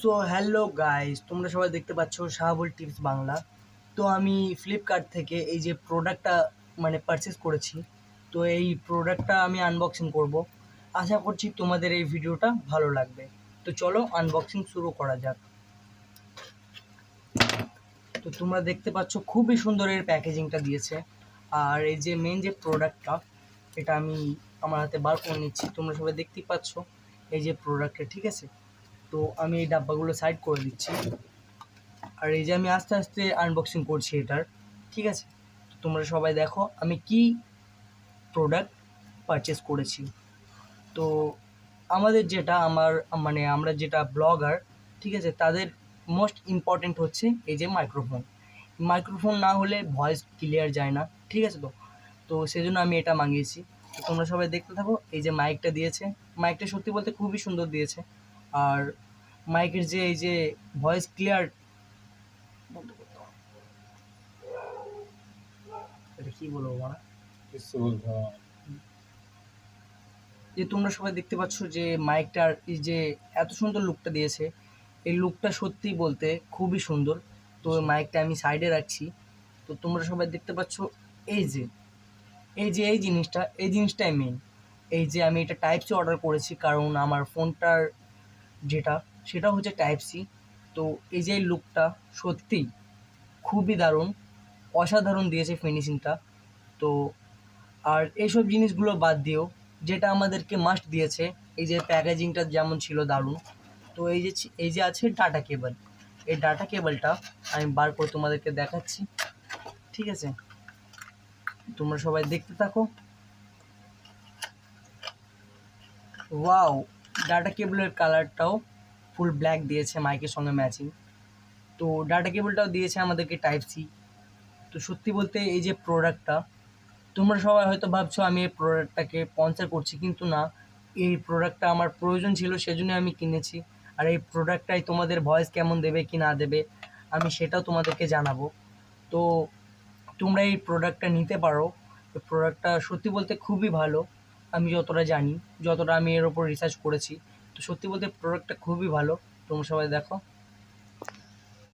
So hello guys, তোমরা সবাই দেখতে পাচ্ছ শাহাবুল টিপস বাংলা। তো আমি ফ্লিপকার্ট থেকে এই যে প্রোডাক্টটা পারচেস করেছি। তো এই প্রোডাক্টটা আমি আনবক্সিং করব। আশা করছি তোমাদের এই ভিডিওটা ভালো লাগবে। তো চলো আনবক্সিং শুরু করা যাক। তো তোমরা দেখতে পাচ্ছ খুবই সুন্দর এর প্যাকেজিংটা দিয়েছে। আর এই যে মেন যে প্রোডাক্টটা, এটা আমি আমার হাতে বার করে নিচ্ছি। তোমরা সবাই দেখতেই পাচ্ছ এই যে প্রোডাক্টটা, ঠিক আছে। তো আমি এই ডাব্বাগুলো সাইড করে দিচ্ছি। আর এই যে আমি আস্তে আস্তে আনবক্সিং করছি এটার, ঠিক আছে। তো তোমরা সবাই দেখো আমি কি প্রোডাক্ট পারচেস করেছি। তো আমাদের যেটা আমরা যেটা ব্লগার, ঠিক আছে, তাদের মোস্ট ইম্পর্টেন্ট হচ্ছে এই যে মাইক্রোফোন। মাইক্রোফোন না হলে ভয়েস ক্লিয়ার যায় না, ঠিক আছে। তো তো সেজন্য আমি এটা মাঙিয়েছি। তো তোমরা সবাই দেখতে থাকো। এই যে মাইকটা দিয়েছে, মাইকটা সত্যি বলতে খুবই সুন্দর দিয়েছে। আর মাইকের যে এই যে ভয়েস ক্লিয়ার, এটা কি বলবো মানে, কিছু বলতে হবে না। যে তোমরা সবাই দেখতে পাচ্ছ যে মাইকটার এই যে এত সুন্দর লুকটা দিয়েছে, এই লুকটা সত্যি বলতে খুবই সুন্দর। তো ওই মাইকটা আমি সাইডে রাখছি। তো তোমরা সবাই দেখতে পাচ্ছ এই যে এই জিনিসটাই মেন। এই যে আমি এটা টাইপ সি অর্ডার করেছি, কারণ আমার ফোনটার যেটা সেটা হচ্ছে টাইপ সি। তো এই যে লুকটা সত্যিই খুবই দারুণ, অসাধারণ দিয়েছে ফিনিশিংটা। তো আর এইসব জিনিসগুলো বাদ দিয়েও যেটা আমাদেরকে মাস্ট দিয়েছে, এই যে প্যাকেজিংটা যেমন ছিল দারুণ। তো এই যে আছে ডাটা কেবল। এই ডাটা কেবলটা আমি বার করে তোমাদেরকে দেখাচ্ছি, ঠিক আছে। তোমরা সবাই দেখতে থাকো। ওয়াও, ডাটা কেবলের কালারটাও ফুল ব্ল্যাক দিয়েছে মাইকের সঙ্গে ম্যাচিং। তো ডাটা কেবলটাও দিয়েছে আমাদেরকে টাইপ সি। তো সত্যি বলতে এই যে প্রোডাক্টটা, তোমরা সবাই হয়তো ভাবছো আমি এই প্রোডাক্টটাকে স্পন্সর করছি, কিন্তু না। এই প্রোডাক্টটা আমার প্রয়োজন ছিল, সেজন্য আমি কিনেছি। আর এই প্রোডাক্টটাই তোমাদের ভয়েস কেমন দেবে কি না দেবে আমি সেটাও তোমাদেরকে জানাবো। তো তোমরা এই প্রোডাক্টটা নিতে পারো। এই প্রোডাক্টটা সত্যি বলতে খুবই ভালো। আমি যতটা জানি, যতটা আমি এর ওপর রিসার্চ করেছি, তো সত্যি বলতে প্রোডাক্টটা খুবই ভালো। তোমরা সবাই দেখো।